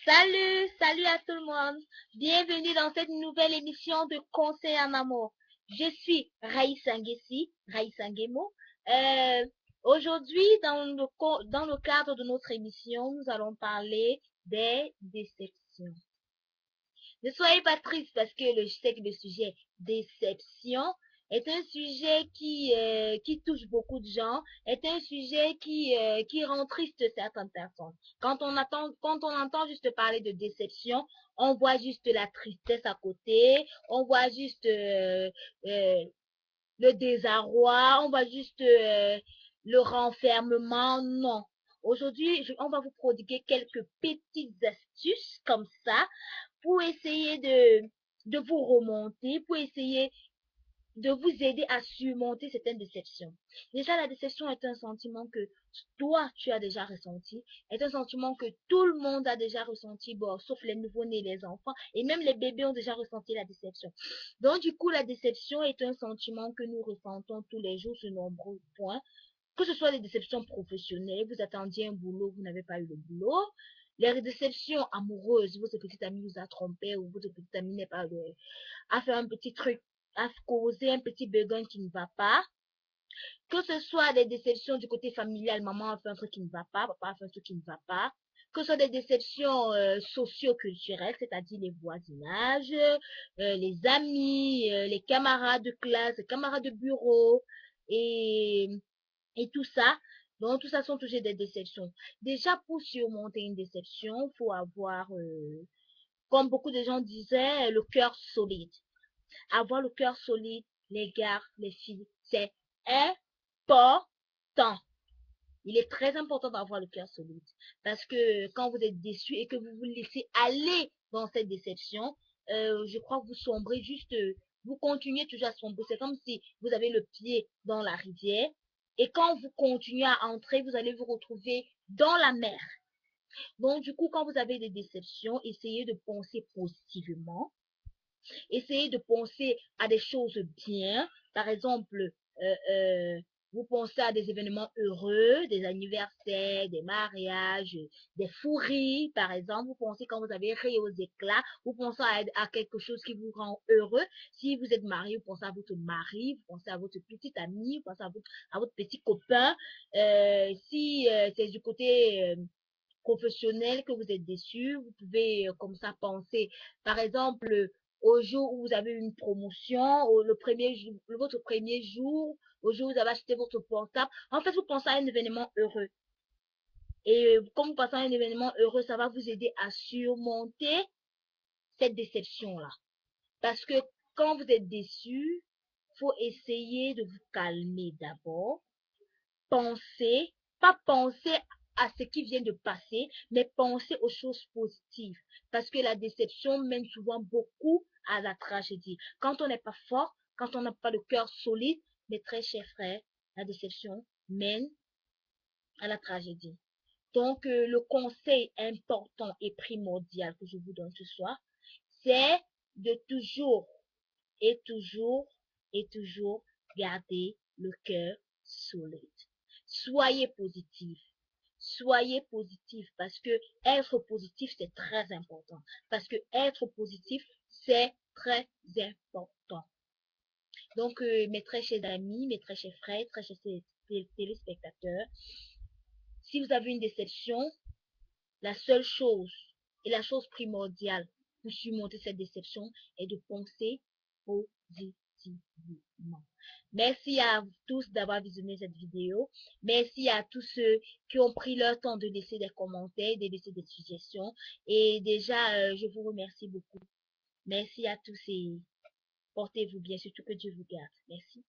Salut à tout le monde. Bienvenue dans cette nouvelle émission de Conseil en amour. Je suis Raïssa Ngessi, Raïssa Ngemo. Euh, Aujourd'hui, dans le cadre de notre émission, nous allons parler des déceptions. Ne soyez pas triste parce que je sais que le sujet déception est un sujet qui touche beaucoup de gens, est un sujet qui rend triste certaines personnes. Quand on entend juste parler de déception, on voit juste la tristesse à côté, on voit juste euh, le désarroi, on voit juste le renfermement. Non. Aujourd'hui, on va vous prodiguer quelques petites astuces comme ça pour essayer de vous remonter, pour essayer de vous aider à surmonter certaines déceptions. Déjà, la déception est un sentiment que toi, tu as déjà ressenti, est un sentiment que tout le monde a déjà ressenti, bon, sauf les nouveau-nés, les enfants, et même les bébés ont déjà ressenti la déception. Donc, du coup, la déception est un sentiment que nous ressentons tous les jours sur nombreux points, que ce soit des déceptions professionnelles, vous attendiez un boulot, vous n'avez pas eu le boulot, les déceptions amoureuses, votre petite amie vous a trompé ou votre petite amie n'est pas a fait un petit truc, a causé un petit besoin qui ne va pas. Que ce soit des déceptions du côté familial, maman a fait un truc qui ne va pas, papa a fait un truc qui ne va pas. Que ce soit des déceptions socio-culturelles, c'est-à-dire les voisinages, les amis, les camarades de classe, les camarades de bureau et, et tout ça. Donc, tout ça sont toujours des déceptions. Déjà, pour surmonter une déception, il faut avoir, comme beaucoup de gens disaient, le cœur solide. Avoir le cœur solide, les gars, les filles, c'est important. Il est très important d'avoir le cœur solide. Parce que quand vous êtes déçu et que vous vous laissez aller dans cette déception, je crois que vous sombrez juste, vous continuez toujours à sombrer. C'est comme si vous avez le pied dans la rivière et quand vous continuez à entrer, vous allez vous retrouver dans la mer. Donc, du coup, quand vous avez des déceptions, essayez de penser positivement. Essayez de penser à des choses bien. Par exemple, euh, euh, vous pensez à des événements heureux, des anniversaires, des mariages, des fous rires, par exemple. Vous pensez quand vous avez ri aux éclats, vous pensez à quelque chose qui vous rend heureux. Si vous êtes marié, vous pensez à votre mari, vous pensez à votre petite amie, vous pensez à votre petit copain. Si c'est du côté professionnel que vous êtes déçu, vous pouvez comme ça penser, par exemple, au jour où vous avez une promotion, le premier jour, votre premier jour, au jour où vous avez acheté votre portable. En fait, vous pensez à un événement heureux. Et comme vous pensez à un événement heureux, ça va vous aider à surmonter cette déception-là. Parce que quand vous êtes déçu, faut essayer de vous calmer d'abord, penser, pas penser à ce qui vient de passer, mais penser aux choses positives. Parce que la déception mène souvent beaucoup à la tragédie. Quand on n'est pas fort, quand on n'a pas le cœur solide, mes très chers frères, la déception mène à la tragédie. Donc, le conseil important et primordial que je vous donne ce soir, c'est de toujours et toujours et toujours garder le cœur solide. Soyez positif. Soyez positif parce que être positif, c'est très important. Parce que être positif, c'est très important. Donc, mes très chers amis, mes très chers frères, très chers téléspectateurs, si vous avez une déception, la seule chose et la chose primordiale pour surmonter cette déception est de penser positivement. Merci à vous tous d'avoir visionné cette vidéo. Merci à tous ceux qui ont pris leur temps de laisser des commentaires, de laisser des suggestions. Et déjà, je vous remercie beaucoup. Merci à tous et portez-vous bien, surtout que Dieu vous garde. Merci.